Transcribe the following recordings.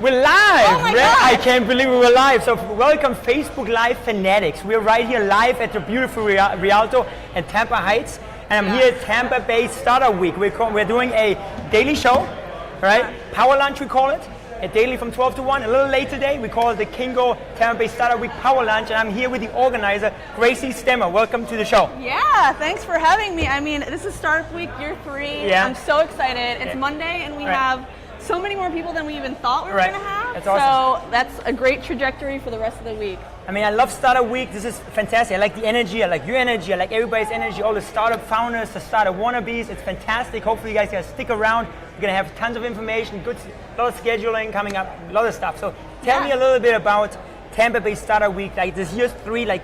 We're live! Oh my God. I can't believe we were live. So welcome Facebook Live fanatics. We're right here live at the beautiful Rialto in Tampa Heights. And I'm here at Tampa Bay Startup Week. We're doing a daily show, right? Power lunch we call it. A daily from 12 to 1. A little late today, we call it the Kyngo Tampa Bay Startup Week Power Lunch. And I'm here with the organizer, Gracie Stemmer. Welcome to the show. Yeah, thanks for having me. I mean, this is Startup Week, year 3. Yeah. I'm so excited. It's Monday and we have so many more people than we even thought we were going to have. That's awesome. So that's a great trajectory for the rest of the week. I mean, I love Startup Week. This is fantastic. I like the energy. I like your energy. I like everybody's energy. All the startup founders, the startup wannabes. It's fantastic. Hopefully you guys can stick around. We're going to have tons of information, a lot of scheduling coming up, a lot of stuff. So tell me a little bit about Tampa Bay Startup Week. Like this year 3, like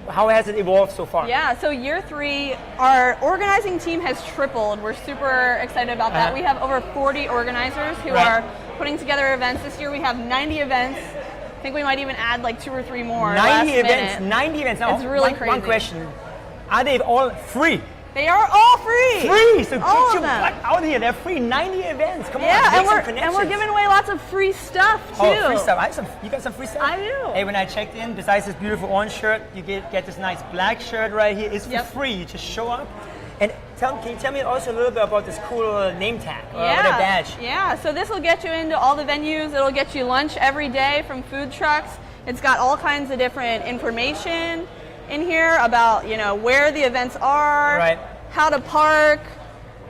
how has it evolved so far? Yeah, so year 3, our organizing team has tripled. We're super excited about that. We have over 40 organizers who are putting together events. This year we have 90 events. I think we might even add like 2 or 3 more. 90 events. 90 events. Now, it's really crazy. One question: are they all free? They are all free. Free. So all get your of them. butt out here. They're free. 90 events. Come on. And we're giving away lots of free stuff too. Oh, free stuff. You got some free stuff? I do. Hey, when I checked in, besides this beautiful orange shirt, you get this nice black shirt right here. It's for free. You just show up. And can you tell me also a little bit about this cool name tag or the badge? Yeah, so this will get you into all the venues. It'll get you lunch every day from food trucks. It's got all kinds of different information in here about, where the events are, how to park,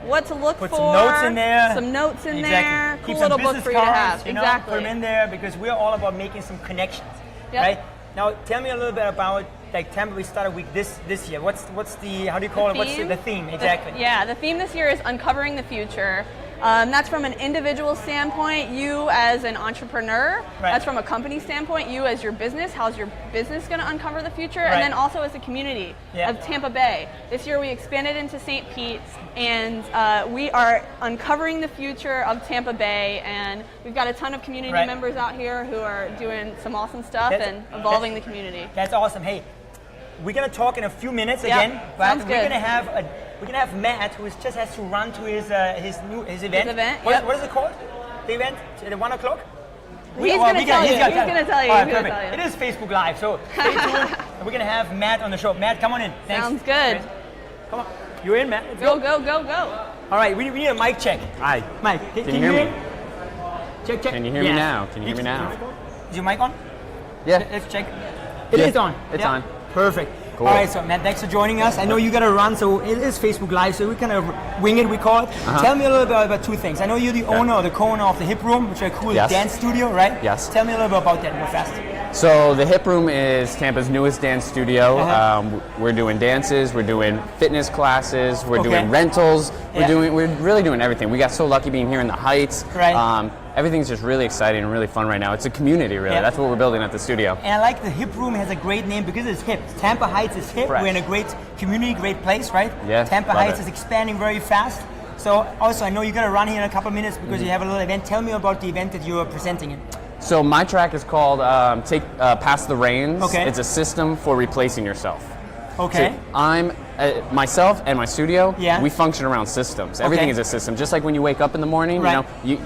what to look for. Put some notes in there. Some notes in there. Keep Cool little some book business for you to cards, have. Exactly. Put them in there because we're all about making some connections, right? Now, tell me a little bit about like Tampa Bay Startup Week this year. What's the how do you call it? What's the theme exactly? The theme this year is uncovering the future. That's from an individual standpoint, you as an entrepreneur. That's from a company standpoint, you as your business. How's your business going to uncover the future? And then also as a community of Tampa Bay. This year we expanded into St. Pete, and we are uncovering the future of Tampa Bay. And we've got a ton of community members out here who are doing some awesome stuff and evolving the community. That's awesome. Hey, we're going to talk in a few minutes again, but we're going to have Matt, who just has to run to his event. His event. What is it called? The event at 1 o'clock. He's going to tell you. He's going to tell you. All right, perfect. It is Facebook Live, so stay tuned. We're going to have Matt on the show. Matt, come on in. Thanks. Sounds good. Come on. You're in, Matt. Let's go. All right, we need a mic check. Hi. Mike, can you hear me? Check. Can you hear me now? Can you hear me now? Is your mic on? Yeah. Let's check. It is on. It's on. Perfect. Cool. All right, so Matt, thanks for joining us. I know you got to run, so it is Facebook Live, so we kind of wing it, we call it. Tell me a little bit about 2 things. I know you're the owner or the co-owner of the Hip Room, which is a cool dance studio, right? Yes. Tell me a little bit about that real fast. So the Hip Room is Tampa's newest dance studio. We're doing dances, we're doing fitness classes, we're doing rentals, we're really doing everything. We got so lucky being here in the Heights. Right. Everything's just really exciting and really fun right now. It's a community, really. That's what we're building at the studio. And I like the Hip Room has a great name because it's hip. Tampa Heights is hip. Fresh. We're in a great community, great place, right? Yeah. Tampa Heights is expanding very fast. So also, I know you got to run here in a couple of minutes because you have a little event. Tell me about the event that you are presenting in. So my track is called Pass the Reins. Okay. It's a system for replacing yourself. Okay. So I'm myself and my studio. Yeah. We function around systems. Everything is a system. Just like when you wake up in the morning, you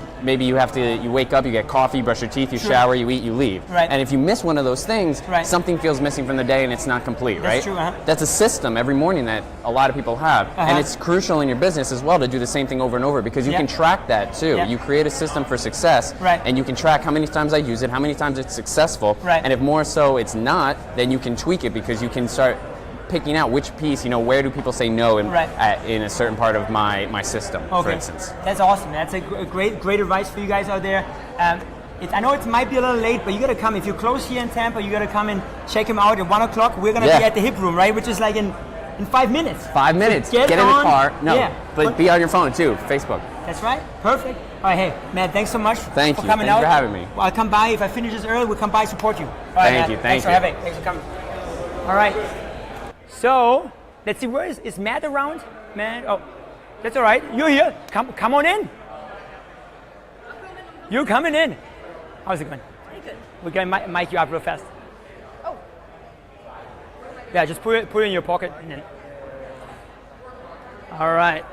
wake up, you get coffee, you brush your teeth, you shower, you eat, you leave. Right. And if you miss one of those things, something feels missing from the day and it's not complete, That's right? true. That's a system every morning that a lot of people have, and it's crucial in your business as well to do the same thing over and over because you can track that too. You create a system for success, and you can track how many times I use it, how many times it's successful, and if more so it's not, then you can tweak it because you can start picking out which piece, where do people say no in a certain part of my system, for instance. That's awesome. That's a great advice for you guys out there. I know it might be a little late, but you got to come. If you're close here in Tampa, you got to come and check him out at 1 o'clock. We're going to be at the Hip Room, right? Which is like in 5 minutes. 5 minutes. So get in the car. No, but be on your phone too. Facebook. That's right. Perfect. All right, hey, Matt, thanks so much for coming out. Thanks for having me. Well, I'll come by. If I finish this early, we'll come by support you. All right, Thank you. Thanks for having. Thanks for coming. All right. So, let's see, where is Matt around? Matt, oh, that's all right. You're here. Come on in. You're coming in. How's it going? Pretty good. We're going to mic you up real fast. Oh. Yeah, just put it in your pocket. And then. All right.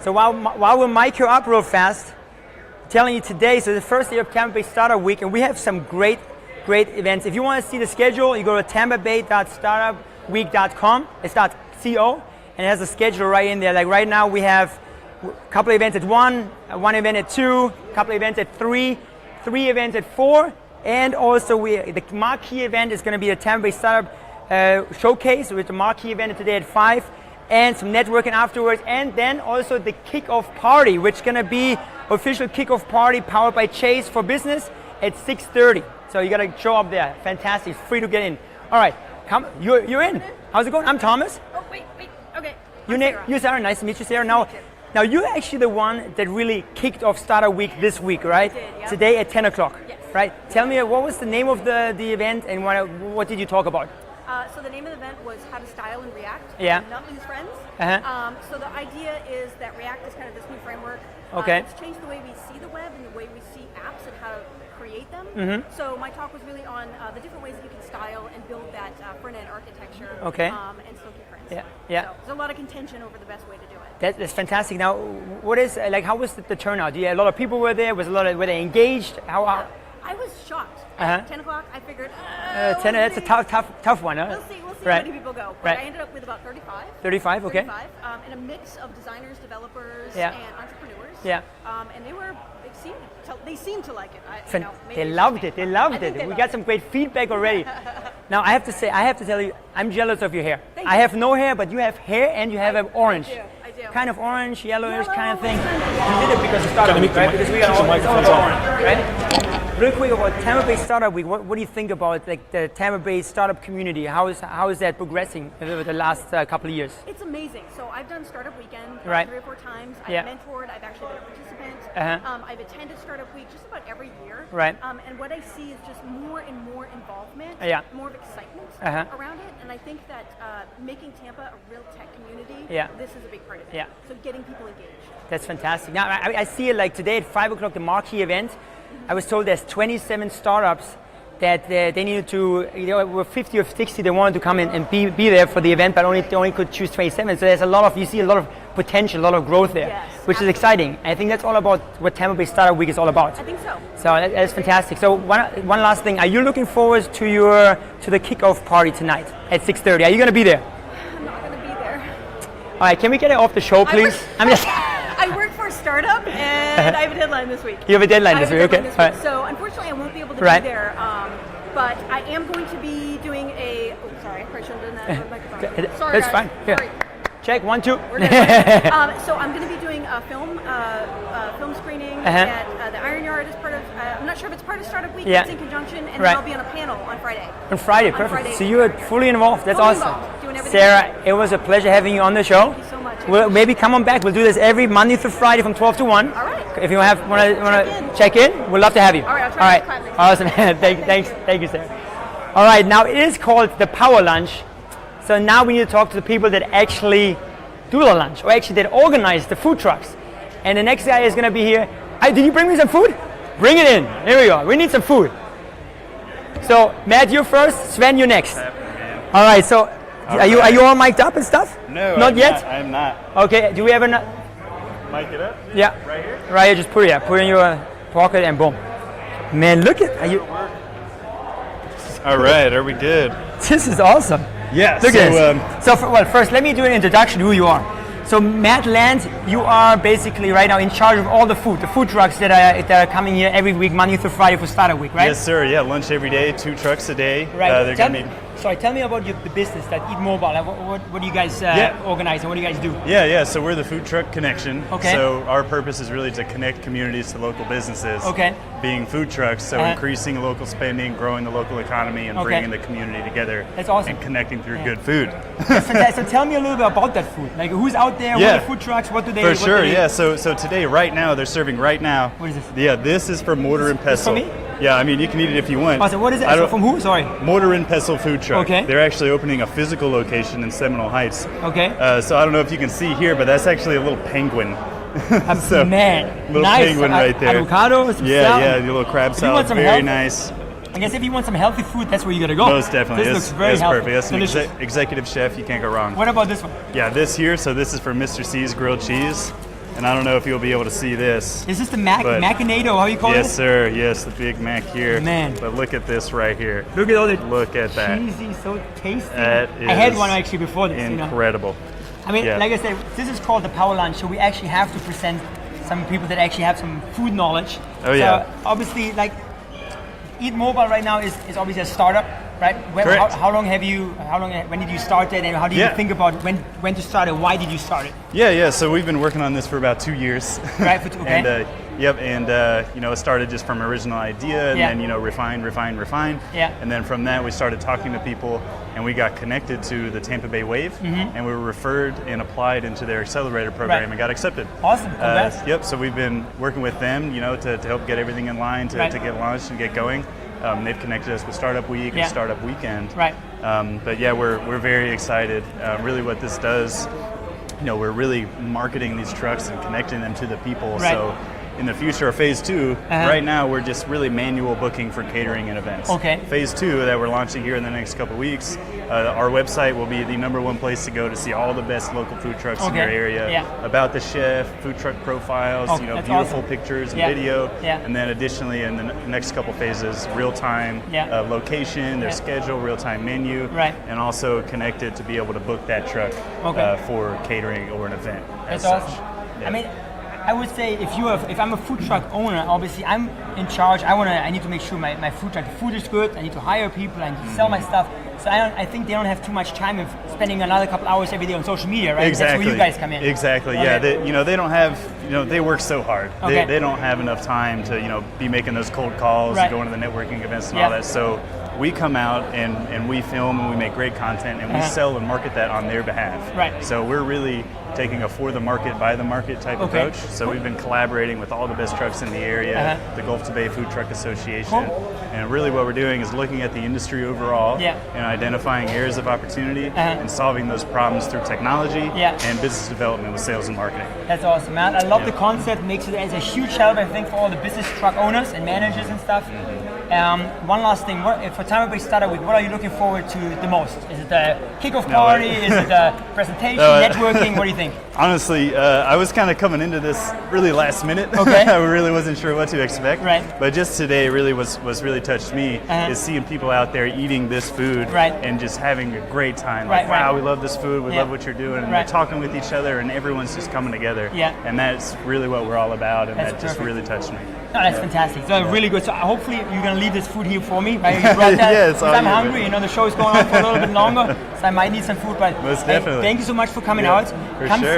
So while we mic you up real fast, telling you today, so the first day of Tampa Bay Startup Week, and we have some great events. If you want to see the schedule, you go to tampabay.startupweek.com. It's .co, and it has a schedule right in there. Like right now, we have a couple of events at 1, one event at 2, a couple of events at 3, 3 events at 4, and also the marquee event is going to be the Tampa Bay Startup Showcase with the marquee event today at 5, and some networking afterwards, and then also the kickoff party, which is going to be official kickoff party powered by Chase for Business at 6:30. So you got to show up there. Fantastic, free to get in. All right, come, you're in. How's it going? I'm Thomas. Oh wait, okay. You're Sarah. Nice to meet you, Sarah. Now you're actually the one that really kicked off Startup Week this week, right? I did, yeah. Today at 10 o'clock. Yes. Right. Tell me, what was the name of the event, and what did you talk about? So the name of the event was How to Style and React. Yeah. And Not Lose Friends. So the idea is that React is kind of this new framework. Okay. It's changed the way we see the web and the way we see apps and how to create them. So my talk was really on the different ways that you can style and build that front-end architecture. Okay. And still keep friends. Yeah. So there's a lot of contention over the best way to do it. That's fantastic. Now, what is how was the turnout? A lot of people were there. Were they engaged? How? I was shocked. At 10 o'clock, I figured, 10. That's a tough one, huh? We'll see Right. how many people go. But I ended up with about 35. 35, okay. 35, and a mix of designers, developers, Yeah. and entrepreneurs. Yeah. And they seemed to like it. They loved it. They loved it. We got some great feedback already. Now I have to tell you, I'm jealous of your hair. Thank I you. have no hair, but you have hair and you have an orange. I do. Kind of orange, yellowish Yellow, kind of thing. orange. You did it because of Startup Week, right? Because we got all orange, right? Real quick about Tampa Bay Startup Week. What do you think about the Tampa Bay startup community? How is that progressing over the last couple of years? It's amazing. So I've done Startup Weekend Right. 3 or 4 times. I've Yeah. mentored. I've actually been a participant. I've attended Startup Week just about every year. Right. And what I see is just more and more involvement, Yeah. more of excitement around it. And I think that making Tampa a real tech community, this is a big part of it. Yeah. So getting people engaged. That's fantastic. Now I see it like today at 5 o'clock, the marquee event. I was told there's 27 startups that they needed to, were 50 or 60, they wanted to come in and be there for the event, but they only could choose 27. So there's you see a lot of potential, a lot of growth there, Yes, which is exciting. I think that's all about what Tampa Bay Startup Week is all about. I think so. So that's fantastic. So one last thing, are you looking forward to the kickoff party tonight at 6:30? Are you going to be there? I'm not going to be there. All right, can we get it off the show, please? I work for a startup, and I have a deadline this week. You have a deadline this week, okay. This All week. right. So unfortunately, I won't be able to Right. be there. But I am going to be doing a. Oh, sorry, I probably shouldn't have done that on the microphone. Sorry, That's guys. fine. Yeah. Sorry. Check, 1, 2. We're good. So I'm going to be doing a film screening at the Iron Yard as part of. I'm not sure if it's part of Startup Week. Yeah. It's in conjunction, and Right. then I'll be on a panel on Friday. On Friday, On perfect. Friday. So you are fully involved. That's Fully awesome. involved, doing everything. Sarah, it was a pleasure having you on the show. Thank you so much. We'll maybe come on back. We'll do this every Monday through Friday from 12 to 1. All right. If you want to check in, we'd love to have you. All right, I'll try to subscribe next Awesome. Thank you, Sarah. All right, now it is called the Power Lunch. So now we need to talk to the people that actually do the lunch, or actually that organize the food trucks. And the next guy is going to be here. Did you bring me some food? Bring it in. Here we go. We need some food. So Matt, you first. Sven, you next. All right. So are you all mic'd up and stuff? No, not yet. I'm not. Okay. Do we have enough? Mic it up. Yeah. Right here. Right here. Just put it in your pocket and boom. Man, look at you. All right. Are we good? This is awesome. Yeah. Look at this. So first, let me do an introduction to who you are. So Matt Land, you are basically right now in charge of all the food trucks that are coming here every week, Monday through Friday for Startup Week, right? Yes, sir. Yeah, lunch every day, 2 trucks a day. Right. They're going to be. Tell me about the business that Eat Mobile. What do you guys organize and what do you guys do? Yeah. So we're the food truck connection. Okay. So our purpose is really to connect communities to local businesses. Okay. Being food trucks, so increasing local spending, growing the local economy, and bringing the community together. That's awesome. And connecting through good food. So tell me a little bit about that food. Like who's out there? What are the food trucks? What do they? For sure. Yeah. So today, right now, they're serving right now. What is this? Yeah. This is for Mortar and Pestle. For me? Yeah. I mean, you can eat it if you want. So what is it? So from who? Sorry. Mortar and Pestle food truck. Okay. They're actually opening a physical location in Seminole Heights. Okay. So I don't know if you can see here, but that's actually a little penguin. So, man, little nice. penguin right there. Avocado, some salad. Yeah, the little crab salad, very nice. I guess if you want some healthy food, that's where you gotta go. Most definitely. This looks very healthy. Perfect. That's delicious. an executive chef. You can't go wrong. What about this one? Yeah, this here. So this is for Mr. C's grilled cheese. And I don't know if you'll be able to see this. Is this the Macinato, how you call it? Yes, sir. Yes, the Big Mac here. Man. But look at this right here. Look at all the Look at that. cheesy, so tasty. That is I had one actually before this. incredible. I mean, like I said, this is called the Power Lunch, so we actually have to present some people that actually have some food knowledge. Oh, yeah. So obviously, like, Eat Mobile right now is obviously a startup, right? Correct. When did you start it, and how did you think about when to start it? Why did you start it? Yeah. So we've been working on this for about 2 years. Right. Okay. And it started just from original idea, and then refine. Yeah. And then from that, we started talking to people, and we got connected to the Tampa Bay Wave, and we were referred and applied into their accelerator program and got accepted. Awesome. Congrats. So we've been working with them, to help get everything in line to get launched and get going. They've connected us with Startup Week and Startup Weekend. Right. But yeah, we're very excited. Really, what this does, we're really marketing these trucks and connecting them to the people. Right. So in the future of phase 2, right now we're just really manual booking for catering and events. Okay. Phase 2 that we're launching here in the next couple of weeks, our website will be the #1 place to go to see all the best local food trucks in your area. Yeah. About the chef, food truck profiles, beautiful awesome. pictures and video. Yeah. And then additionally in the next couple phases, real-time location, their schedule, real-time menu, and also connected to be able to book that truck for catering or an event. That's awesome. Yeah. I mean, I would say if I'm a food truck owner, obviously I'm in charge. I need to make sure my food truck, the food is good. I need to hire people. I need to sell my stuff. So I think they don't have too much time of spending another couple hours every day on social media, right? Exactly. That's where you guys come in. Exactly. Okay. Yeah. They don't have. They work so hard. Okay. They don't have enough time to be making those cold calls and going to the networking events and all that. So we come out and we film and we make great content and we sell and market that on their behalf. Right. So we're really taking a for the market, by the market type approach. So we've been collaborating with all the best trucks in the area, the Gulf to Bay Food Truck Association. And really what we're doing is looking at the industry overall and identifying areas of opportunity and solving those problems through technology and business development with sales and marketing. That's awesome, man. I love the concept. Makes it as a huge help, I think, for all the business truck owners and managers and stuff. One last thing, for Tampa Bay Startup Week, what are you looking forward to the most? Is it the kickoff party? Is it the presentation, networking? What do you think? Honestly, I was kind of coming into this really last minute. Okay. I really wasn't sure what to expect. Right. But just today really was really touched me is seeing people out there eating this food and just having a great time. Like, wow, we love this food. We love what you're doing. And they're talking with each other and everyone's just coming together. Yeah. And that's really what we're all about. And that just really touched me. No, that's fantastic. So really good. So hopefully you're going to leave this food here for me. Right? You brought that. Yes, I'm hungry. The show is going on for a little bit longer, so I might need some food. But most definitely. Thank you so much for coming out.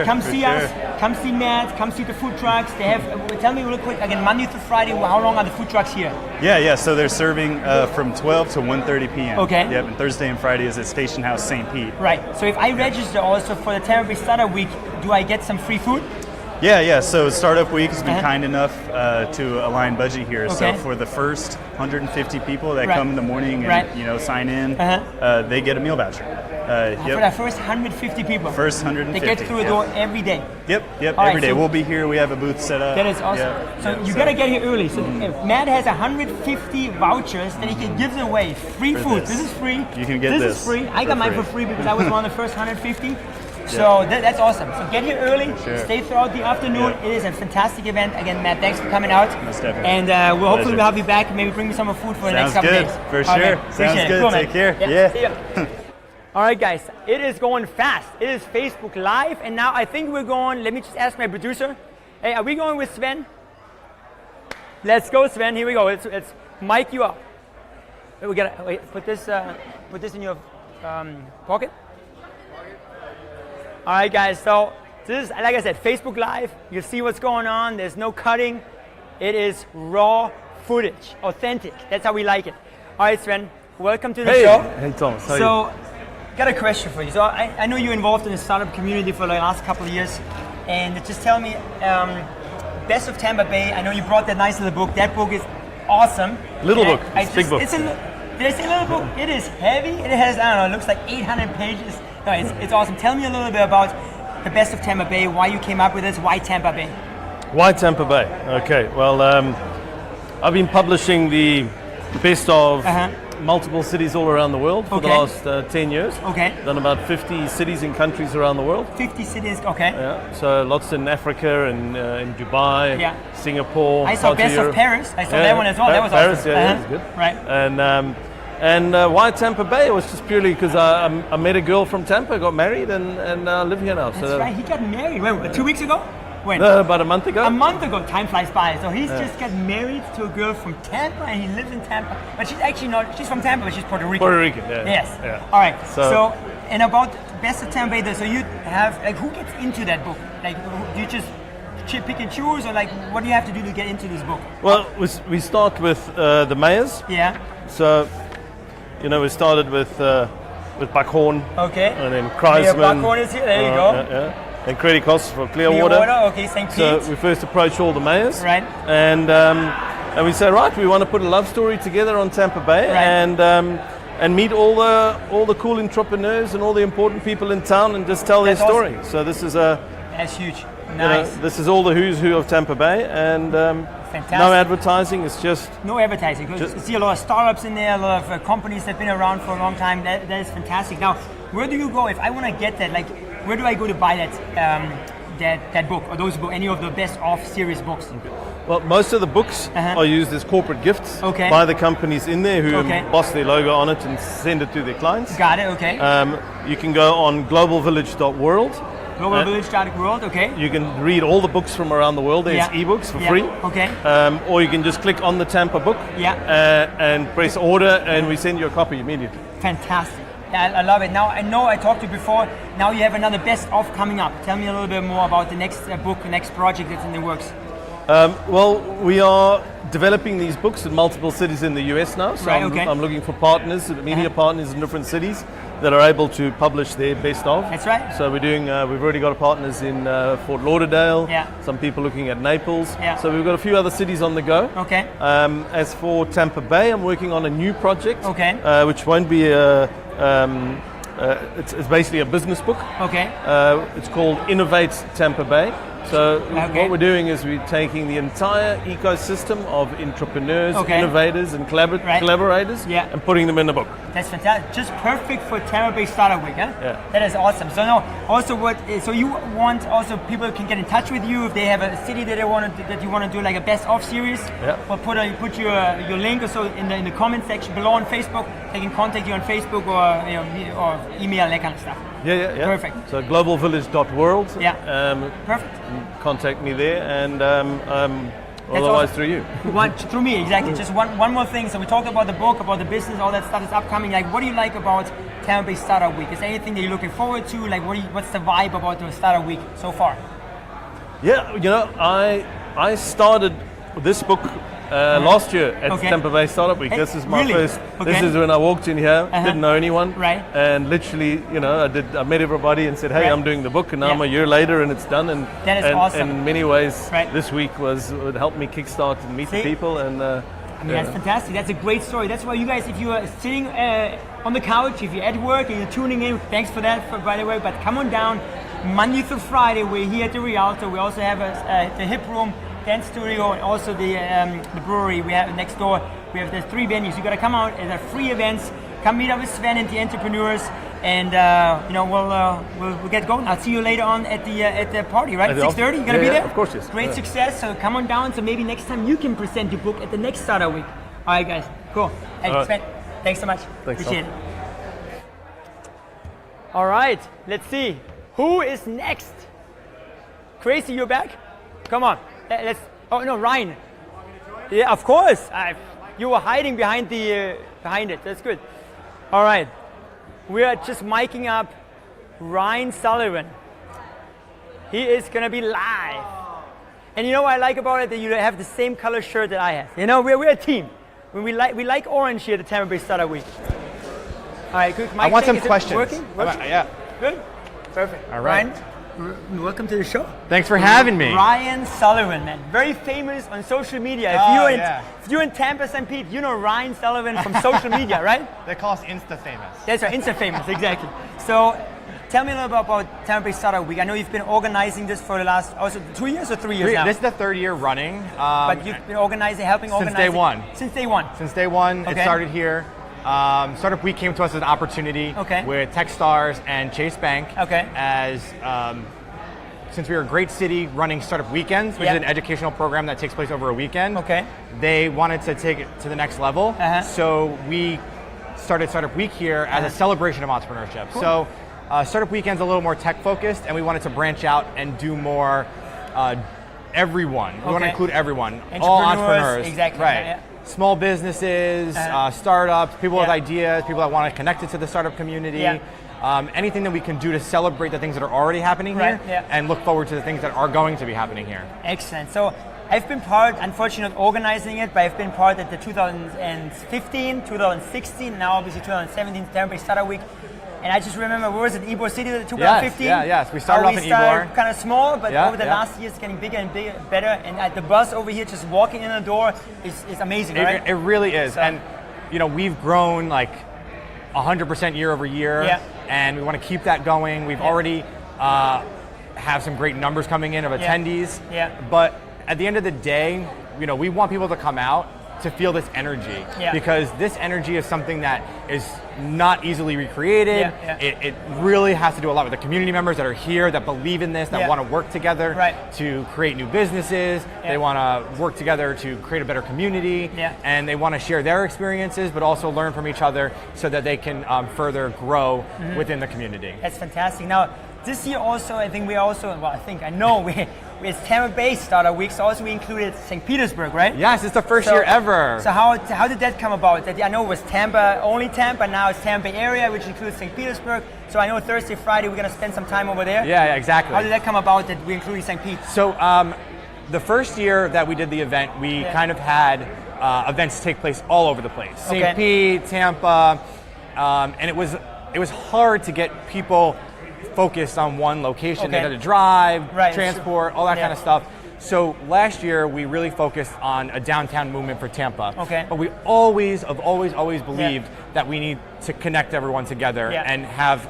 Come see us. Sure. Come see Matt. Come see the food trucks. They have. Tell me real quick again. Monday through Friday. How long are the food trucks here? Yeah. So they're serving from 12 to 1:30 p.m. Okay. Yep. And Thursday and Friday is at Station House St. Pete. Right. So if I register also for the Tampa Bay Startup Week, do I get some free food? Yeah. So Startup Week has been kind enough to align budget here. Okay. So for the first 150 people that come in the morning and sign in, they get a meal voucher. For the first 150 people. First 150. They get through the door every day. Yep. All Every day. so we'll be here. We have a booth set up. That is awesome. So you gotta get here early. So if Matt has 150 vouchers, then he can give them away. Free food. This is free. You can get this. This is free. I got mine for free because I was one of the first 150. So that's awesome. So get here early, stay throughout the afternoon. It is a fantastic event. Again, Matt, thanks for coming out. And we'll hopefully have you back. Maybe bring me some more food for the next couple days. For sure. Sounds good. Cool, Take care. See ya. All right, guys. It is going fast. It is Facebook Live, and now I think we're going. Let me just ask my producer. Hey, are we going with Sven? Let's go, Sven. Here we go. Let's mic you up. We gotta put this in your pocket. All right, guys, so this is, like I said, Facebook Live. You see what's going on. There's no cutting. It is raw footage, authentic. That's how we like it. All right, Sven, welcome to the show. Hey, Thomas. How So, got a question for you. So, I know you're involved in the startup community for the last couple of years. And just tell me, Best of Tampa Bay, I know you brought that nice little book. That book is awesome. Little book, big book. Did I say little book? It is heavy. It has, I don't know, it looks like 800 pages. No, it's awesome. Tell me a little bit about the Best of Tampa Bay, why you came up with this, why Tampa Bay? Why Tampa Bay? Okay, well, I've been publishing the best of multiple cities all around the world for the last 10 years. Okay. Done about 50 cities and countries around the world. 50 cities, okay. Yeah. So lots in Africa and in Dubai, Singapore. I saw Best of Paris. I saw that one as well. That was Paris, awesome. yeah, that's good. Right. And why Tampa Bay? It was just purely because I met a girl from Tampa, got married, and I live here now. That's right. He got married. When, 2 weeks ago? When? No, about a month ago. A month ago. Time flies by. So he's just got married to a girl from Tampa, and he lives in Tampa. But she's actually not. She's from Tampa, but she's Puerto Rican. Puerto Rican. Yeah. Yes. Yeah. All right. So and about Best of Tampa Bay. So you have like, who gets into that book? Like, do you just pick and choose, or like, what do you have to do to get into this book? Well, we start with the mayors. Yeah. So, you know, we started with Buckhorn. Okay. And then Kreisman. Buckhorn is here. There you go. Yeah. And Credit Costs for Clearwater. Okay, St. Pete. So we first approached all the mayors. Right. And we said, right, we want to put a love story together on Tampa Bay, and meet all the cool entrepreneurs and all the important people in town and just tell their story. Awesome. So this is That's huge. Nice. You know, this is all the who's who of Tampa Bay, and Fantastic. no advertising. It's just no advertising. You see a lot of startups in there, a lot of companies that've been around for a long time. That is fantastic. Now, where do you go if I want to get that? Like, where do I go to buy that book or those books? Any of the Best of series books? Well, most of the books are used as corporate gifts by the companies in there who emboss their logo on it and send it to their clients. Got it. Okay. You can go on globalvillage.world. Globalvillage.world, okay. You can read all the books from around the world. There's ebooks for free. Okay. Or you can just click on the Tampa book and press order, and we send you a copy immediately. Fantastic. Yeah, I love it. Now, I know I talked to you before. Now you have another Best of coming up. Tell me a little bit more about the next book, the next project that's in the works. Well, we are developing these books in multiple cities in the US now. So I'm looking for partners, media partners in different cities that are able to publish their Best of. That's right. So we're doing. We've already got partners in Fort Lauderdale. Yeah. Some people looking at Naples. Yeah. So we've got a few other cities on the go. Okay. As for Tampa Bay, I'm working on a new project. Okay. Which won't be a. It's basically a business book. Okay. It's called Innovate Tampa Bay. So what we're doing is we're taking the entire ecosystem of entrepreneurs, innovators, and collaborators, and putting them in the book. That's fantastic. Just perfect for Tampa Bay Startup Week, huh? Yeah. That is awesome. So now, also so you want also people can get in touch with you if they have a city that you want to do like a best of series. Yeah. Or put your link or so in the comment section below on Facebook. They can contact you on Facebook or email, that kind of stuff. Yeah. Perfect. So globalvillage.world. Yeah. Perfect. Contact me there, and otherwise awesome. through you. Through me, exactly. Just one more thing. So we talked about the book, about the business, all that stuff is upcoming. Like, what do you like about Tampa Bay Startup Week? Is there anything that you're looking forward to? Like, what's the vibe about the Startup Week so far? Yeah, you know, I started this book last year at Tampa Bay Startup Week. This is my first. This is when I walked in here, didn't know anyone, and literally, you know, I met everybody and said, "Hey, I'm doing the book," and now I'm a year later and it's done. And that is awesome. In many ways, this week would help me kickstart and meet the people. And I mean, that's fantastic. That's a great story. That's why you guys, if you are sitting on the couch, if you're at work and you're tuning in, thanks for that, by the way. But come on down, Monday through Friday. We're here at the Rialto. We also have the Hip Room dance studio, and also the brewery we have next door. We have the 3 venues. You got to come out. They're free events. Come meet up with Sven and the entrepreneurs, and we'll get going. I'll see you later on at the party, right? 6:30. You gonna be there? Of course, yes. Great success. So come on down. So maybe next time you can present your book at the next Startup Week. All right, guys. Cool. Hey, Sven. Thanks so much. Thanks. Appreciate it. All right. Let's see who is next. Crazy, you're back. Come on. Oh no, Ryan. Yeah, of course. You were hiding behind it. That's good. All right. We are just miking up Ryan Sullivan. He is gonna be live. And you know what I like about it? That you have the same color shirt that I have. You know, we're a team. We like orange here at the Tampa Bay Startup Week. All right, good. I want some questions. Working? Yeah. Good. Perfect. All right. Ryan, welcome to the show. Thanks for having me. Ryan Sullivan, man. Very famous on social media. If you're in Tampa, St. Pete, you know Ryan Sullivan from social media, right? They call us Insta famous. That's right, Insta famous, exactly. So tell me a little bit about Tampa Bay Startup Week. I know you've been organizing this for the last 2 years or 3 years now? This is the 3rd year running. But you've been helping organize Since day one. Since day one. Since day one. Okay. It started here. Startup Week came to us as an opportunity with Techstars and Chase Bank as since we were a great city running Startup Weekends, which is an educational program that takes place over a weekend. They wanted to take it to the next level, so we started Startup Week here as a celebration of entrepreneurship. So Startup Weekend's a little more tech focused, and we wanted to branch out and do more everyone. We want to include everyone, all entrepreneurs. Exactly. Right. Small businesses, startups, people with ideas, people that want to connect it to the startup community. Anything that we can do to celebrate the things that are already happening here and look forward to the things that are going to be happening here. Excellent. So I've been part, unfortunately not organizing it, but I've been part of the 2015, 2016, now obviously 2017 Tampa Bay Startup Week. And I just remember, where was it, Ybor City, 2015? Yes. We started off in Ybor. Kind of small, but over the last years, getting bigger and bigger, better. And at the bus over here, just walking in the door is amazing, right? It really is. So, and we've grown like 100% year over year, and we want to keep that going. We've already have some great numbers coming in of attendees. But at the end of the day, we want people to come out to feel this energy, because this energy is something that is not easily recreated. It really has to do a lot with the community members that are here, that believe in this, that want to work together to create new businesses. They want to work together to create a better community, and they want to share their experiences, but also learn from each other so that they can further grow within the community. That's fantastic. Now, this year also, I know it's Tampa Bay Startup Week, so also we included St. Petersburg, right? Yes, it's the first year ever. So how did that come about? I know it was Tampa, only Tampa, now it's Tampa Bay area, which includes St. Petersburg. So I know Thursday, Friday, we're going to spend some time over there. Yeah, exactly. How did that come about that we included St. Pete? So the first year that we did the event, we kind of had events take place all over the place. St. Pete, Tampa, and it was hard to get people focused on one location. They had to drive, transport, all that kind of stuff. So last year we really focused on a downtown movement for Tampa. But we always believed that we need to connect everyone together and have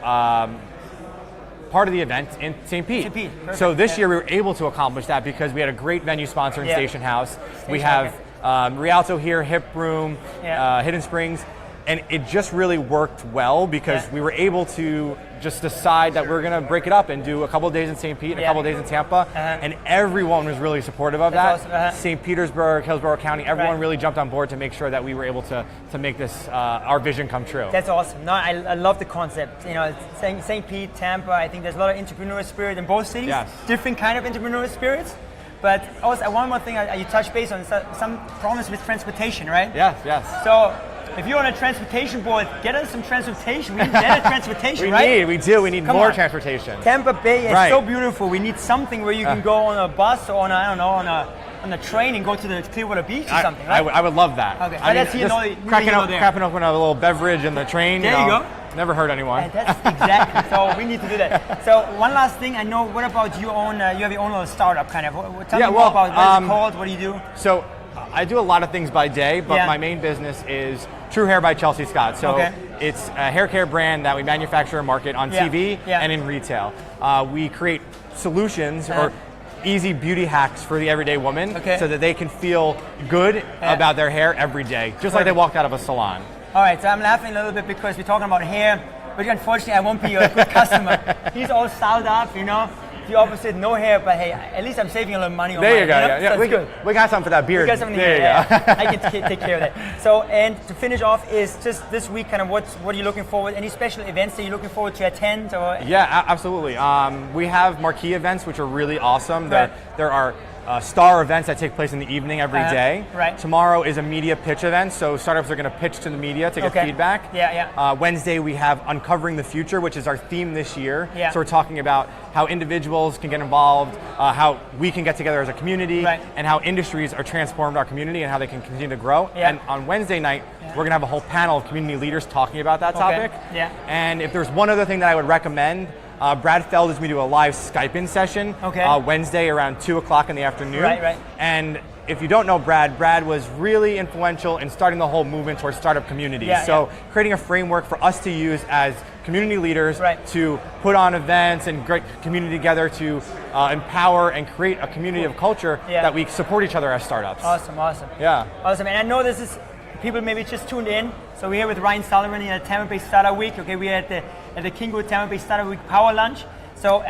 part of the event in St. Pete. So this year we were able to accomplish that because we had a great venue sponsor in Station House. We have Rialto here, Hip Room, Hidden Springs. And it just really worked well because we were able to just decide that we're going to break it up and do a couple of days in St. Pete and a couple of days in Tampa. And everyone was really supportive of that. Awesome. St. Petersburg, Hillsborough County, everyone really jumped on board to make sure that we were able to make this, our vision come true. That's awesome. No, I love the concept. St. Pete, Tampa, I think there's a lot of entrepreneurial spirit in both cities. Different kind of entrepreneurial spirits. But also, one more thing you touched base on, some problems with transportation, right? Yes. So, if you're on a transportation board, get us some transportation. We need better transportation, right? We need more transportation. Tampa Bay is so beautiful. We need something where you can go on a bus or on a train and go to the Clearwater Beach or something, right? I would love that. Okay, let's hear cracking open a little beverage in the train. There you go. Never hurt anyone. That's exactly. So we need to do that. So one last thing, I know. What about you own? You have your own little startup, kind of. Tell me more about what it's called. What do you do? So I do a lot of things by day, but my main business is True Hair by Chelsea Scott. So it's a hair care brand that we manufacture and market on TV and in retail. We create solutions or easy beauty hacks for the everyday woman so that they can feel good about their hair every day, just like they walked out of a salon. All right, so I'm laughing a little bit because we're talking about hair, but unfortunately I won't be a good customer. He's all styled up, The opposite, no hair, but hey, at least I'm saving a little money on There you mine. go. We got something for that beard. We got something there you go. I can take care of that. So, and to finish off is just this week, kind of what are you looking forward? Any special events that you're looking forward to attend? Or? Yeah, absolutely. We have marquee events which are really awesome. There are star events that take place in the evening every day. Tomorrow is a media pitch event, so startups are going to pitch to the media to get feedback. Wednesday we have Uncovering the Future, which is our theme this year. So we're talking about how individuals can get involved, how we can get together as a community, and how industries are transformed our community and how they can continue to grow. And on Wednesday night, we're going to have a whole panel of community leaders talking about that topic. And if there's one other thing that I would recommend, Brad Feld is going to do a live Skype-in session Wednesday around 2 o'clock in the afternoon. And if you don't know Brad was really influential in starting the whole movement towards startup communities. So creating a framework for us to use as community leaders to put on events and great community together to empower and create a community of culture that we support each other as startups. Awesome. Yeah. Awesome. And I know this is people maybe just tuned in. So we're here with Ryan Sullivan in the Tampa Bay Startup Week. Okay, we're at the Kyngo Tampa Bay Startup Week Power Lunch. So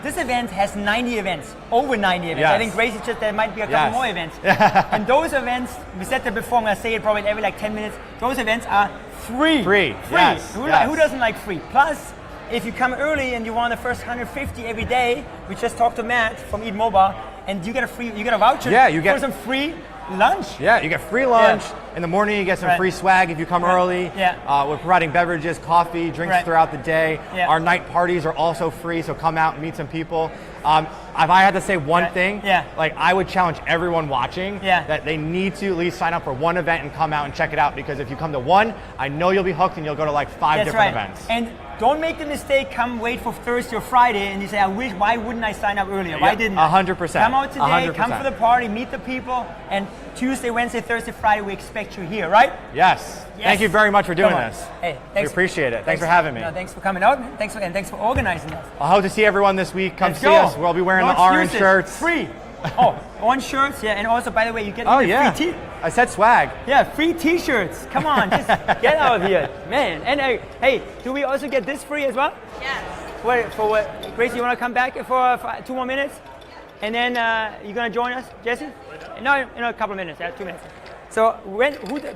this event has 90 events, over 90 events. Yes. I think Gracie just there might be a couple more events. And those events, we said that before, I'm gonna say it probably every like 10 minutes, those events are free. Free. Yes. Who doesn't like free? Plus, if you come early and you want the first 150 every day, we just talked to Matt from Eat Mobile, and you get a voucher for some free lunch. Yeah, you get free lunch. In the morning, you get some free swag if you come early. We're providing beverages, coffee, drinks throughout the day. Our night parties are also free, so come out and meet some people. If I had to say one thing, like I would challenge everyone watching that they need to at least sign up for one event and come out and check it out, because if you come to one, I know you'll be hooked and you'll go to like 5 different events. And don't make the mistake, come wait for Thursday or Friday and you say, why wouldn't I sign up earlier? Why didn't I? 100%. Come out today, 100%. come for the party, meet the people, and Tuesday, Wednesday, Thursday, Friday, we expect you here, right? Yes. Thank you very much for doing this. Hey, we appreciate it. Thanks for having me. No, thanks for coming out. Thanks for organizing this. I hope to see everyone this week. Come see us. We'll be wearing the orange shirts. Free. Orange shirts, and also, by the way, you get free tea. I said swag. Yeah, free t-shirts. Come on, just get out of here. Man, and hey, do we also get this free as well? Yes. Wait, for what? Gracie, you want to come back for 2 more minutes? And then you're going to join us, Jesse? No, in a couple of minutes, 2 minutes. So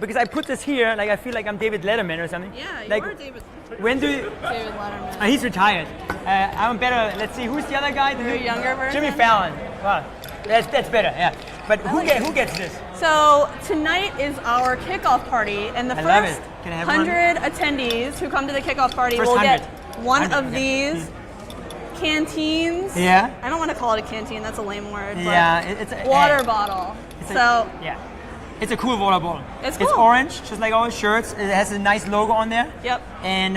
because I put this here, like I feel like I'm David Letterman or something. Yeah, you like, are David. When do you? David Letterman. He's retired. I'm better. Let's see, who's the other guy? The younger version. Jimmy Fallon. Wow, that's better. Yeah. But who gets this? So tonight is our kickoff party, and the first 100 attendees who come to the kickoff party will get one of these canteens. Yeah. I don't want to call it a canteen. That's a lame word. But yeah, it's a water bottle. It's a cool water bottle. It's cool. It's orange, just like our shirts. It has a nice logo on there. Yep. And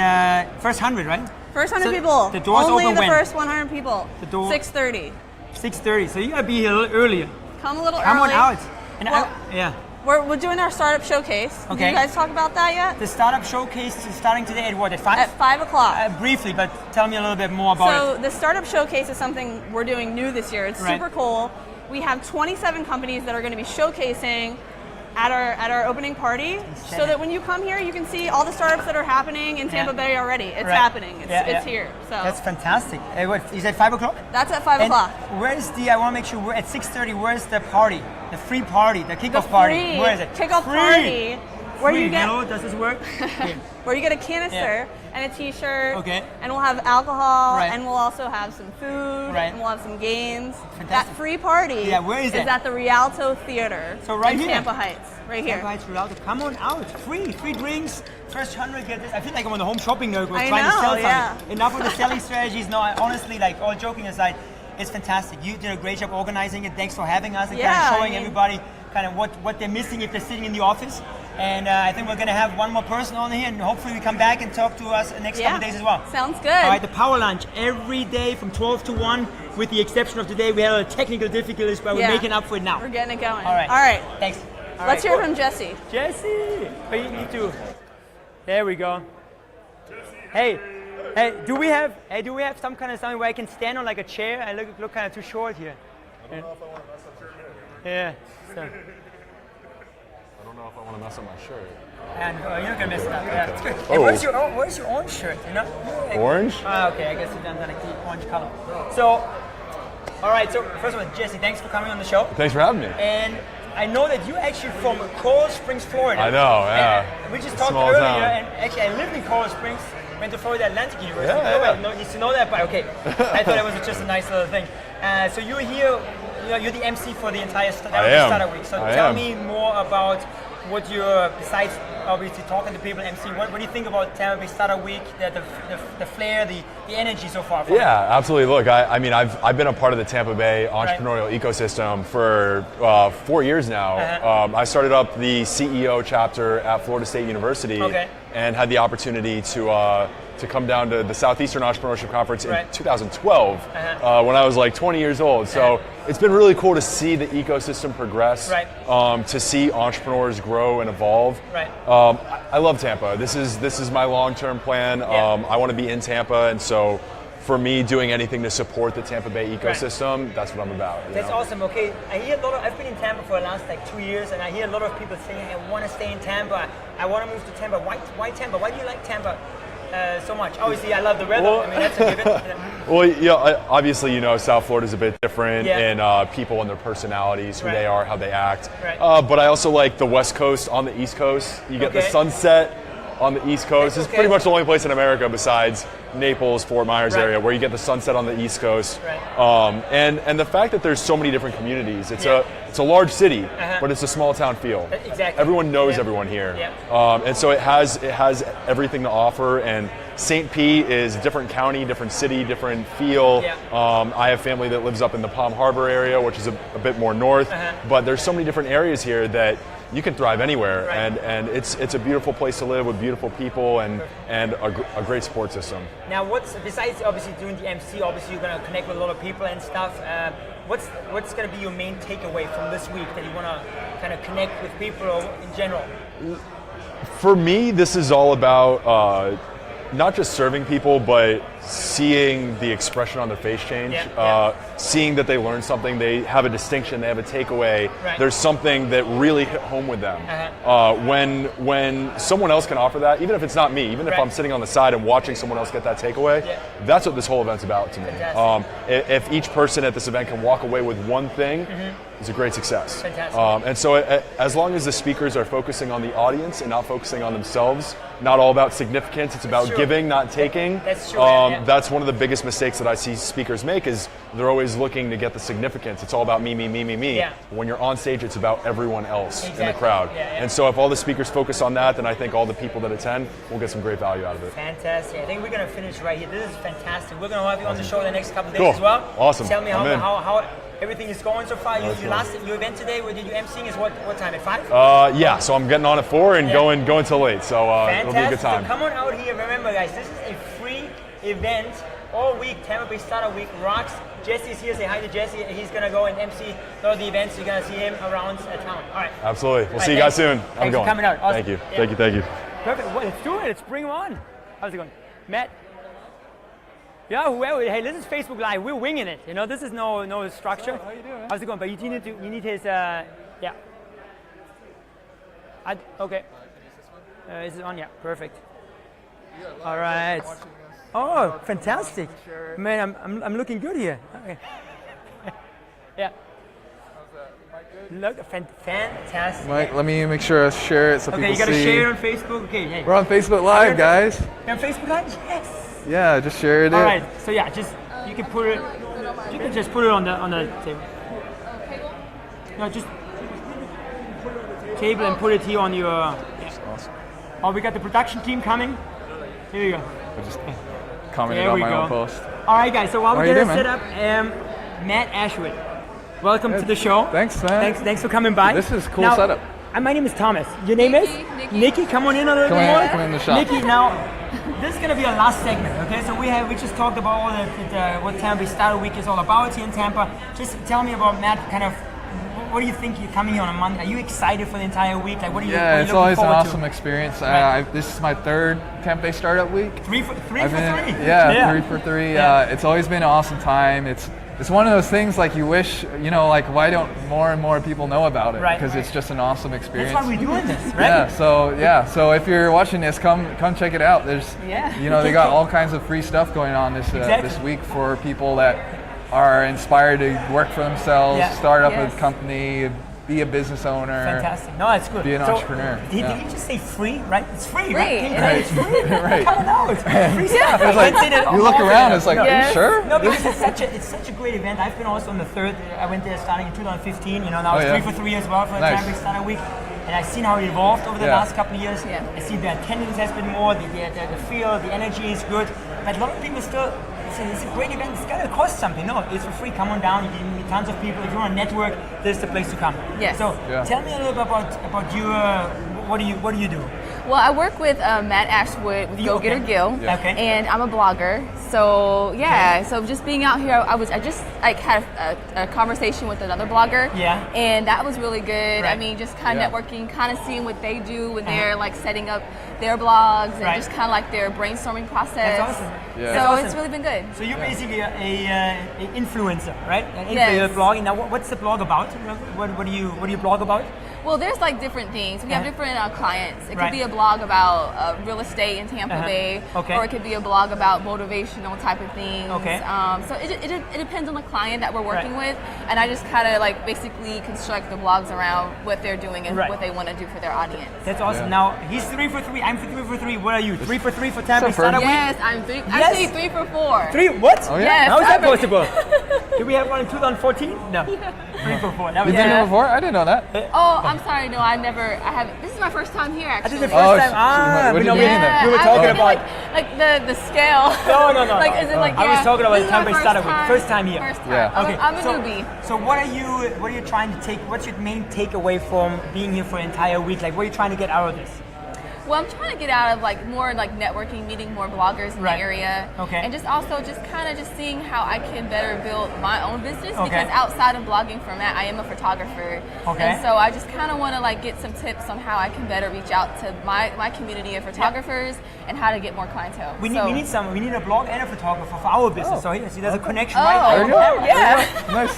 first 100, right? First 100 people. The doors Only open the when? first 100 people. The door. 6:30. 6:30. So you gotta be here a little earlier. Come a little Come early. on out. And We're doing our startup showcase. Okay. Did you guys talk about that yet? The startup showcase is starting today at what? At 5? At 5 o'clock. Briefly, but tell me a little bit more about it. So the startup showcase is something we're doing new this year. It's super cool. We have 27 companies that are going to be showcasing at our opening party, so that when you come here, you can see all the startups that are happening in Tampa Bay already. It's happening. It's here. So that's fantastic. What, is it 5 o'clock? That's at 5 o'clock. Where's I want to make sure we're at 6:30. Where's the party? The free party, the kickoff party. Where is it? Kickoff party. Where you get? Hello, does this work? Where you get a canister and a T-shirt. Okay. And we'll have alcohol, and we'll also have some food, and we'll have some games. Fantastic. That free party. Yeah, where is it? Is at the Rialto Theater. So right in here. Tampa Heights. Right here. Tampa Heights, Rialto. Come on out. Free drinks. First 100 get this. I feel like I'm on the home shopping network trying to sell something. Enough with the selling strategies. No, honestly, like all joking aside, it's fantastic. You did a great job organizing it. Thanks for having us and kind of showing everybody kind of what they're missing if they're sitting in the office. And I think we're going to have one more person on here, and hopefully we come back and talk to us the next couple of days as well. Sounds good. All right, the power lunch every day from 12 to 1, with the exception of today. We had a technical difficulties, but we're making up for it now. We're getting it going. All right. Thanks. Let's hear from Jesse. Jesse! Oh, you need to. There we go. Hey, do we have some kind of something where I can stand on like a chair? I look kind of too short here. I don't know if I want to mess up your hair. Yeah. So. I don't know if I want to mess up my shirt. And you're not gonna mess it up. Yeah, it's good. Hey, where's your orange shirt? You know? Orange? Okay. I guess you done like the orange color. So, all right. So first of all, Jesse, thanks for coming on the show. Thanks for having me. And I know that you're actually from Coral Springs, Florida. I know. Yeah. And we just talked earlier, and actually I lived in Coral Springs. Went to Florida Atlantic University. Nobody needs to know that, but okay. I thought it was just a nice little thing. So you're here. You're the MC for the entire Startup Week. So tell me more about what you're, besides obviously talking to people, MC, what do you think about Tampa Bay Startup Week, the flair, the energy so far? Yeah, absolutely. Look, I mean, I've been a part of the Tampa Bay entrepreneurial ecosystem for 4 years now. I started up the CEO chapter at Florida State University and had the opportunity to come down to the Southeastern Entrepreneurship Conference in 2012 when I was like 20 years old. So it's been really cool to see the ecosystem progress, to see entrepreneurs grow and evolve. I love Tampa. This is my long-term plan. I want to be in Tampa, and so for me, doing anything to support the Tampa Bay ecosystem, that's what I'm about. That's awesome. Okay, I hear a lot of, I've been in Tampa for the last like 2 years, and I hear a lot of people saying, I want to stay in Tampa, I want to move to Tampa. Why Tampa? Why do you like Tampa so much? Obviously, I love the weather. Well, I mean, that's a given. Well, yeah, obviously, South Florida's a bit different in people and their personalities, who they are, how they act. Right. But I also like the West Coast on the East Coast. You get the sunset on the East Coast. It's pretty much the only place in America besides Naples, Fort Myers area where you get the sunset on the East Coast. Right. And the fact that there's so many different communities. It's a large city, but it's a small town feel. Exactly. Everyone knows everyone here. And so it has everything to offer. And St. Pete is a different county, different city, different feel. I have family that lives up in the Palm Harbor area, which is a bit more north. But there's so many different areas here that you can thrive anywhere, and it's a beautiful place to live with beautiful people and a great support system. Now, besides obviously doing the MC, obviously you're going to connect with a lot of people and stuff. What's going to be your main takeaway from this week that you want to kind of connect with people in general? For me, this is all about not just serving people, but seeing the expression on their face change, seeing that they learned something, they have a distinction, they have a takeaway. There's something that really hit home with them. When someone else can offer that, even if it's not me, even if I'm sitting on the side and watching someone else get that takeaway, that's what this whole event's about to me. If each person at this event can walk away with one thing, it's a great success. And so as long as the speakers are focusing on the audience and not focusing on themselves, not all about significance, it's about giving, not taking. That's true. That's one of the biggest mistakes that I see speakers make is they're always looking to get the significance. It's all about me, me, me, me, me. When you're on stage, it's about everyone else in the crowd. And so if all the speakers focus on that, then I think all the people that attend will get some great value out of it. Fantastic. I think we're going to finish right here. This is fantastic. We're going to have you on the show the next couple of days as well. Awesome. Tell me how everything is going so far. Your event today, where did you emceeing is what time, at 5? Yeah, so I'm getting on at 4 and going till late, so it'll be a good time. So come on out here. Remember, guys, this is a free event all week. Tampa Bay Startup Week rocks. Jesse's here. Say hi to Jesse. He's going to go and MC a lot of the events. You're going to see him around town. All right. Absolutely. We'll see you guys soon. Thanks for coming out. Awesome. Thank you. Thank you. Perfect. Well, let's do it. Let's bring him on. How's it going? Matt? Yeah, whoever. Hey, this is Facebook Live. We're winging it. This is no structure. How you doing? How's it going? But you need his okay. Is it on? Yeah, perfect. All right. Oh, fantastic. Man, I'm looking good here. Okay. Yeah. Look, fantastic. Mike, let me make sure I share it so people see. Okay, you gotta share it on Facebook. Okay, hey. We're on Facebook Live, guys. You're on Facebook Live? Yes. Yeah, just share it. All right. So yeah, you can put it. You can just put it on the table. No, just table and put it here on your. Awesome. Oh, we got the production team coming. Here we go. I just commented on my own post. All right, guys. So while we get it set up, Matt Ashwood, welcome to the show. Thanks, man. Thanks for coming by. This is cool now, setup. My name is Thomas. Your name is? Nikki. Come on in a little bit more. Come in the shop. Nikki, now this is gonna be our last segment. Okay, so we just talked about all what Tampa Bay Startup Week is all about here in Tampa. Just tell me about Matt. Kind of, what do you think you're coming here on a Monday? Are you excited for the entire week? Like, what are you? Yeah, it's always an awesome to? experience. Right. This is my third Tampa Bay Startup Week. Three for three. Yeah, 3 for 3. Yeah. It's always been an awesome time. It's one of those things like you wish, like why don't more and more people know about it? Because it's just an awesome experience. That's why we're doing this, right? So if you're watching this, come check it out. There's, they got all kinds of free stuff going on this week for people that are inspired to work for themselves, start up a company, be a business owner. Fantastic. No, that's good. Be an entrepreneur. Did you just say free, right? It's free, right? Right. It's free. Right. Come on out. Free stuff. It's like, you look around, it's like, are you sure? No, because it's such a great event. I've been also on the third. I went there starting in 2015. Now it's 3 for 3 as well for the Tampa Bay Startup Week. And I've seen how it evolved over the last couple of years. I see the attendance has been more, the feel, the energy is good. But a lot of people still say it's a great event, it's gotta cost something. No, it's for free, come on down, you can meet tons of people. If you want to network, this is the place to come. Yes. So tell me a little bit about your, what do you do? Well, I work with Matt Ashwood with Go Getter Gil, and I'm a blogger. So so just being out here, I just had a conversation with another blogger, and that was really good. I mean, just kind of networking, kind of seeing what they do when they're like setting up their blogs and just kind of like their brainstorming process. That's awesome. So it's really been good. So you're basically a influencer, right? An influencer blogging. Now, what's the blog about? What do you blog about? Well, there's like different things. We have different clients. It could be a blog about real estate in Tampa Bay, or it could be a blog about motivational type of things. So it depends on the client that we're working with, and I just kind of like basically construct the blogs around what they're doing and what they want to do for their audience. That's awesome. Now he's 3 for 3. I'm 3 for 3. What are you? 3 for 3 for Tampa Bay Startup Week? Yes, I'm 3. Actually, 3 for 4. 3? What? Oh, yeah. Yes. How is that possible? Did we have one in 2014? No. 3 for 4. That was you did it before? I didn't know that. Oh, I'm sorry. No, I haven't. This is my first time here, actually. This is the first time. What do you mean then? We were talking about like the scale. No. Like, is it like I was talking about the Tampa Bay Startup Week. First time here. First time. Okay. I'm a newbie. So what are you trying to take? What's your main takeaway from being here for an entire week? Like, what are you trying to get out of this? Well, I'm trying to get out of like more like networking, meeting more bloggers in the area, and just also just kind of just seeing how I can better build my own business because outside of blogging for Matt, I am a photographer, and so I just kind of want to like get some tips on how I can better reach out to my community of photographers and how to get more clientele. We need a blog and a photographer for our business. So see, there's a connection There you go. Nice.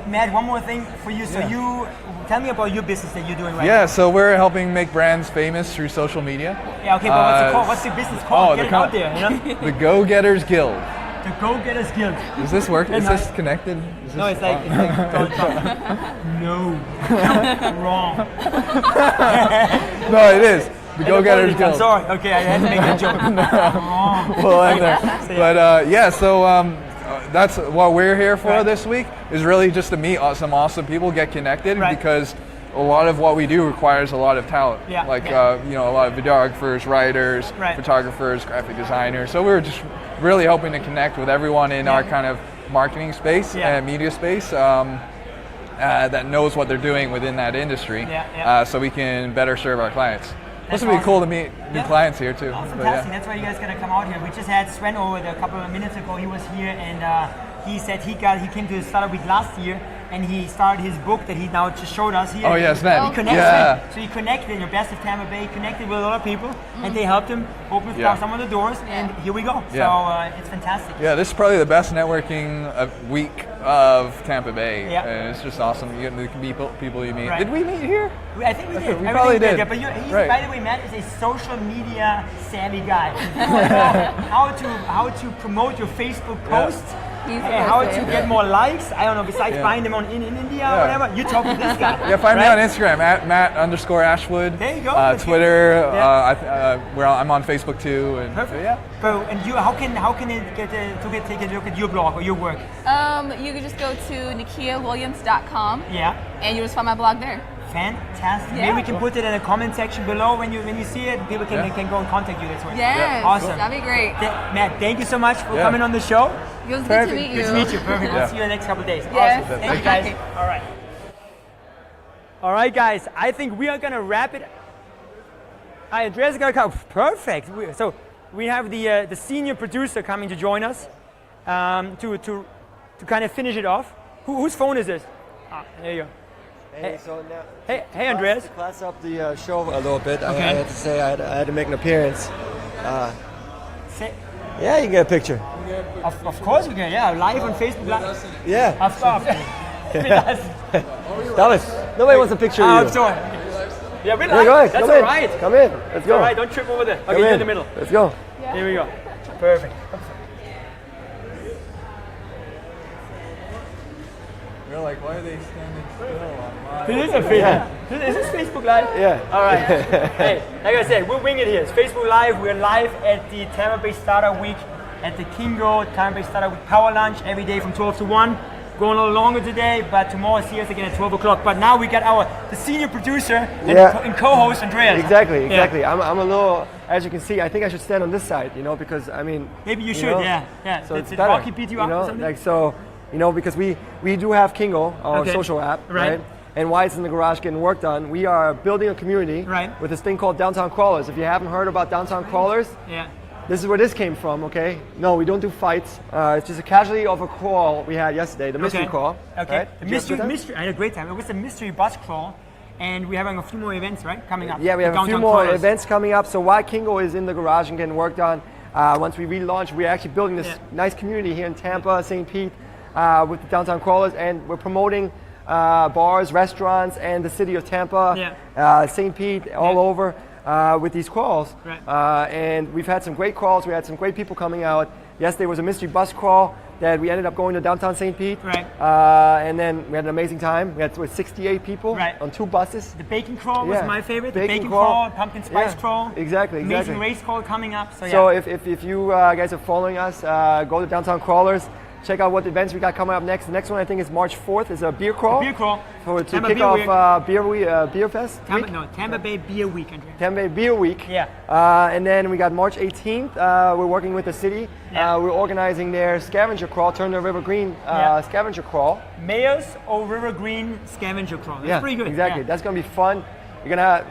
Matt, one more thing for you. So you tell me about your business that you're doing right now. Yeah, so we're helping make brands famous through social media. Yeah, okay, but what's it called? What's the business called? Get it out there, you know? The Go Getters Guild. The Go Getters Guild. Does this work? Is this connected? No, it's like Donald Trump. No. Wrong. No, it is. The Go Getters Guild. I'm sorry. Okay, I had to make a joke. Wrong. We'll end there. But so that's what we're here for this week, is really just to meet some awesome people, get connected, because a lot of what we do requires a lot of talent. Like a lot of videographers, writers, photographers, graphic designers. So we're just really hoping to connect with everyone in our kind of marketing space and media space that knows what they're doing within that industry, so we can better serve our clients. This would be cool to meet new clients here too. Oh, fantastic. That's why you guys gotta come out here. We just had Sven over a couple of minutes ago. He was here and he said he came to the Startup Week last year and he started his book that he now just showed us here. Oh yes, man. He connected. So he connected in the best of Tampa Bay, connected with a lot of people, and they helped him open some of the doors, and here we go. So it's fantastic. Yeah, this is probably the best networking week of Tampa Bay. And it's just awesome. You get the people you meet. Did we meet here? I think we did. We probably did. But he's, by the way, Matt is a social media savvy guy. How to promote your Facebook posts. How to get more likes, I don't know, besides buying them in India or whatever, you talk to this guy. Find me on Instagram, at Matt_Ashwood. There you go. Twitter, I'm on Facebook too. And perfect. And you, how can it take a look at your blog or your work? You can just go to nikiawilliams.com. And you just find my blog there. Fantastic. Maybe we can put it in the comment section below when you see it. People can go and contact you this way. Yes. Awesome. That'd be great. Matt, thank you so much for coming on the show. It was good to meet you. Good to meet you. Perfect. We'll see you in the next couple of days. Yes. Awesome. Thank you guys. All right. All right, guys. I think we are gonna wrap it. Andreas is gonna come. Perfect. So we have the senior producer coming to join us to kind of finish it off. Whose phone is this? There you go. Hey, so now, hey, Andreas. To class up the show a little bit, I had to say I had to make an appearance. Yeah, you can get a picture. Of course we can. Yeah, live on Facebook Live. Yeah. Dallas. Nobody wants a picture of you. I'm sorry. Yeah, we're live. Go ahead. That's all right. Come in. Let's go. All right, don't trip over there. Okay, you're in the middle. Let's go. Yeah. Here we go. Perfect. We're like, why are they standing still on This is a Facebook. Is this Facebook Live? Yeah. All right. Hey, like I said, we'll wing it here. It's Facebook Live. We're live at the Tampa Bay Startup Week at the Kyngo Tampa Bay Startup Week Power Lunch every day from 12 to 1. Going a little longer today, but tomorrow see us again at 12 o'clock. But now we got the senior producer and co-host Andreas. Exactly. I'm a little, as you can see, I think I should stand on this side, because I mean. Maybe you should, yeah. So it's Rocky beat you up or something? Like so, because we do have Kyngo, our social app, right? and why it's in the garage getting work done. We are building a community with this thing called Downtown Crawlers. If you haven't heard about Downtown Crawlers, this is where this came from, okay? No, we don't do fights. It's just a casualty of a crawl we had yesterday, the mystery crawl. Okay. Right? The mystery. I had a great time. It was a mystery bus crawl, and we're having a few more events, right, coming up. Yeah, we have a few more events coming up. So why Kyngo is in the garage and getting work done. Once we relaunch, we're actually building this nice community here in Tampa, St. Pete, with the Downtown Crawlers, and we're promoting bars, restaurants, and the city of Tampa, St. Pete, all over with these crawls. And we've had some great crawls. We had some great people coming out. Yesterday was a mystery bus crawl that we ended up going to downtown St. Pete. And then we had an amazing time. We had 68 people on 2 buses. The bacon crawl was my favorite. The bacon crawl, pumpkin spice crawl. Exactly. Amazing race crawl coming up. So if you guys are following us, go to Downtown Crawlers. Check out what events we got coming up next. The next one I think is March 4th is a beer crawl. Beer crawl. To kick off Beer Fest. Tampa Bay Beer Week, Andreas. Tampa Bay Beer Week. And then we got March 18th. We're working with the city. We're organizing their scavenger crawl, Turn the River Green scavenger crawl. Mayor's or River Green scavenger crawl. That's pretty good. Exactly. That's gonna be fun. You're gonna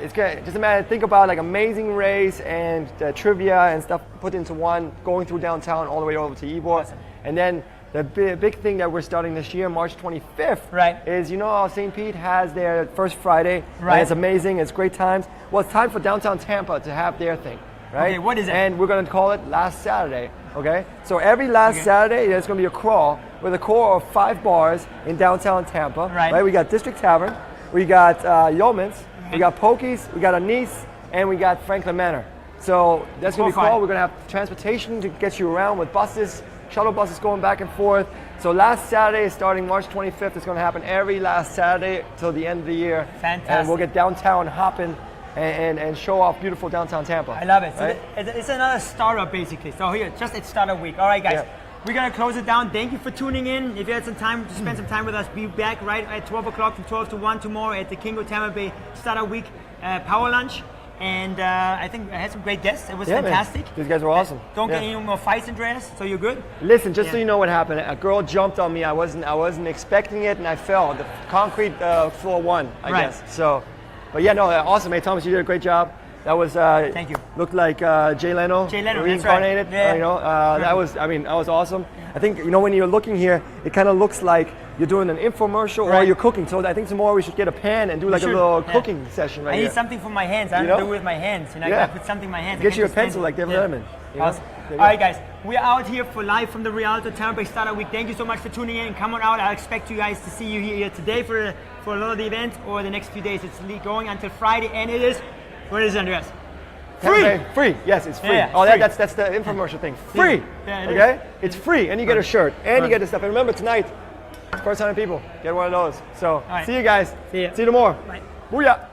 just imagine, think about like Amazing Race and trivia and stuff put into one, going through downtown all the way over to Ybor. And then the big thing that we're starting this year, March 25th, is how St. Pete has their first Friday. And it's amazing. It's great times. Well, it's time for downtown Tampa to have their thing, right? Okay, what is it? And we're going to call it Last Saturday, okay? So every last Saturday, there's going to be a crawl with a core of 5 bars in downtown Tampa, right? We got District Tavern, we got Yeoman's, we got Pokey's, we got Anise, and we got Franklin Manor. So that's going to be cool. We're going to have transportation to get you around with buses, shuttle buses going back and forth. So last Saturday, starting March 25th, it's going to happen every last Saturday till the end of the year. Fantastic. And we'll get downtown hopping and show off beautiful downtown Tampa. I love it. So it's another startup basically. So here, just it's startup week. All right, guys. We're going to close it down. Thank you for tuning in. If you had some time to spend some time with us, be back right at 12 o'clock from 12 to 1 tomorrow at the Kyngo Tampa Bay Startup Week Power Lunch. And I think I had some great guests. It was fantastic. Man. These guys were awesome. Don't get any more fights, Andreas. So you're good. Listen, just so you know what happened. A girl jumped on me. I wasn't expecting it, and I fell. The concrete floor won, I guess. So, but yeah, no, awesome. Hey, Thomas, you did a great job. That was thank you. Looked like Jay Leno. Reincarnated. That's right. That was awesome. I think when you're looking here, it kind of looks like you're doing an infomercial or you're cooking. So I think tomorrow we should get a pan and do like a little cooking session right here. I need something for my hands. I don't do it with my hands. I gotta put something in my hands. Get you a pencil like David Letterman. Awesome. All right, guys. We're out here for live from the Rialto Tampa Bay Startup Week. Thank you so much for tuning in. Come on out. I'll expect you guys to see you here today for a lot of the event or the next few days. It's going until Friday, and it is. What is it, Andreas? Free. Yes, it's free. That's the infomercial thing. Free. Okay? It's free, and you get a shirt, and you get this stuff. And remember, tonight, first 100 people get one of those. So, see you guys. See you tomorrow. Bye. Booyah.